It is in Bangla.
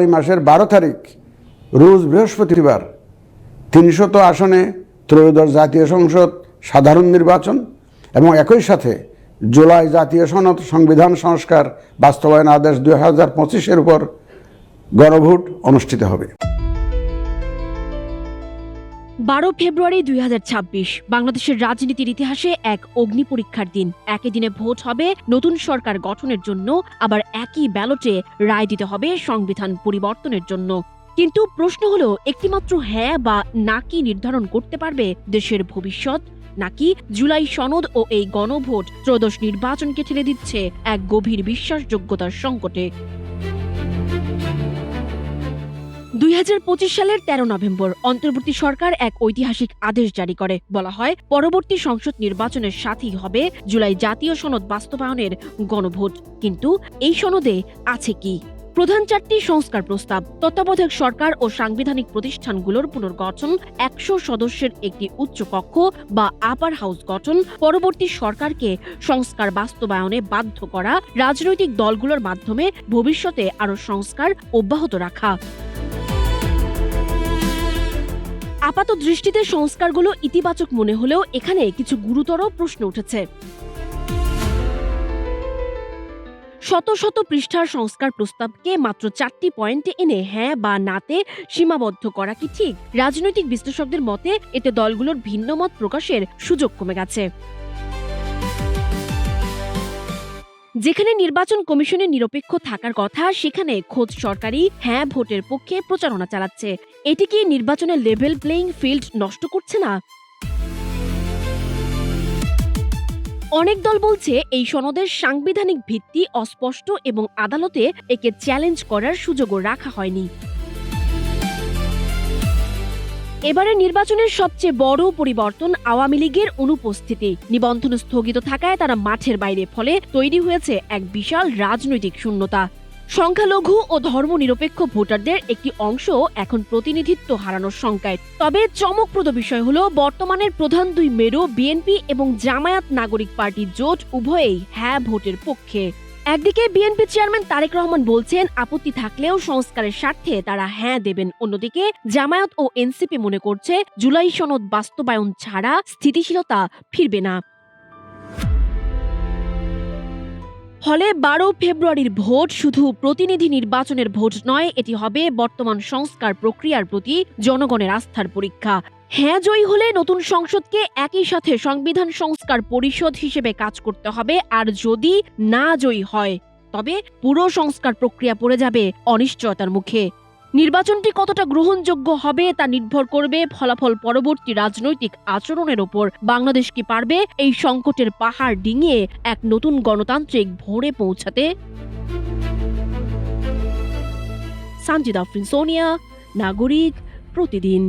এই মাসের 12 তারিখ রোজ বৃহস্পতিবার 300 আসনে ত্রয়োদশ জাতীয় সংসদ সাধারণ নির্বাচন এবং একই সাথে জুলাই জাতীয় সনদ সংবিধান সংস্কার বাস্তবায়ন আদেশ 2025-এর উপর গণভোট অনুষ্ঠিত হবে। 12 ফেব্রুয়ারি 2026 বাংলাদেশের রাজনীতির ইতিহাসে এক অগ্নি পরীক্ষার দিন। একই দিনে ভোট হবে নতুন সরকার গঠনের জন্য, আবার একই ব্যালটে রায় দিতে হবে সংবিধান পরিবর্তনের জন্য। কিন্তু প্রশ্ন হলো, একটিমাত্র হ্যাঁ বা না কি নির্ধারণ করতে পারবে দেশের ভবিষ্যৎ, নাকি জুলাই সনদ ও এই গণভোট ত্রয়োদশ নির্বাচনকে ঠেলে দিচ্ছে এক গভীর বিশ্বাসযোগ্যতার সংকটে। 2025 সালের 13 নভেম্বর অন্তর্বর্তী সরকার এক ঐতিহাসিক আদেশ জারি করে। বলা হয়, পরবর্তী সংসদ নির্বাচনের সাথেই হবে জুলাই জাতীয় সনদ বাস্তবায়নের গণভোট। কিন্তু এই সনদে আছে কি? প্রধান 4টি সংস্কার প্রস্তাব, তত্ত্বাবধায়ক সরকার ও সাংবিধানিক প্রতিষ্ঠানগুলোর পুনর্গঠন, 100 সদস্যের একটি উচ্চকক্ষ বা আপার হাউস গঠন, পরবর্তী সরকারকে সংস্কার বাস্তবায়নে বাধ্য করা, রাজনৈতিক দলগুলোর মাধ্যমে ভবিষ্যতে আরও সংস্কার অব্যাহত রাখা। আপাত দৃষ্টিতে সংস্কারগুলো ইতিবাচক মনে হলেও এখানে কিছু গুরুতর প্রশ্ন উঠেছে। শত শত পৃষ্ঠার সংস্কার প্রস্তাবকে মাত্র 4টি পয়েন্টে এনে হ্যাঁ বা নাতে সীমাবদ্ধ করা কি ঠিক? রাজনৈতিক বিশ্লেষকদের মতে এতে দলগুলোর ভিন্ন মত প্রকাশের সুযোগ কমে গেছে। যেখানে নির্বাচন কমিশনের নিরপেক্ষ থাকার কথা, সেখানে খোদ সরকারি হ্যাঁ ভোটের পক্ষে প্রচারণা চালাচ্ছে। এটি কি নির্বাচনের লেভেল প্লেইং ফিল্ড নষ্ট করছে না? অনেক দল বলছে এই সনদের সাংবিধানিক ভিত্তি অস্পষ্ট এবং আদালতে একে চ্যালেঞ্জ করার সুযোগও রাখা হয়নি। এবারে নির্বাচনের সবচেয়ে বড় পরিবর্তন আওয়ামী লীগের অনুপস্থিতি। নিবন্ধন স্থগিত থাকায় তারা মাঠের বাইরে, ফলে তৈরি হয়েছে এক বিশাল রাজনৈতিক শূন্যতা। সংখ্যালঘু ও ধর্মনিরপেক্ষ ভোটারদের একটি অংশ এখন প্রতিনিধিত্ব হারানোর শঙ্কায়। তবে চমকপ্রদ বিষয় হলো, বর্তমানের প্রধান দুই মেরু বিএনপি এবং জামায়াত নাগরিক পার্টি জোট উভয়েই হ্যাঁ ভোটের পক্ষে। একদিকে বিএনপি চেয়ারম্যান তারেক রহমান বলছেন, আপত্তি থাকলেও সংস্কারের স্বার্থে তারা হ্যাঁ দেবেন। অন্যদিকে জামায়াত ও এনসিপি মনে করছে, জুলাই সনদ বাস্তবায়ন ছাড়া স্থিতিশীলতা ফিরবে না। ফলে 12 ফেব্রুয়ারির ভোট শুধু প্রতিনিধি নির্বাচনের ভোট নয়, এটি হবে বর্তমান সংস্কার প্রক্রিয়ার প্রতি জনগণের আস্থার পরীক্ষা। হ্যাঁ জয়ী হলে নতুন সংসদকে একই সাথে সংবিধান সংস্কার পরিষদ হিসেবে কাজ করতে হবে, আর যদি না জয়ী হয় তবে পুরো সংস্কার প্রক্রিয়া পড়ে যাবে অনিশ্চয়তার মুখে। নির্বাচনটি কতটা গ্রহণযোগ্য হবে তা নির্ভর করবে ফলাফল পরবর্তী রাজনৈতিক আচরণের ওপর। বাংলাদেশ কি পারবে এই সংকটের পাহাড় ডিঙিয়ে এক নতুন গণতান্ত্রিক ভোরে পৌঁছাতে? সানজিদা আফরিন, সোনিয়া, নাগরিক, প্রতিদিন।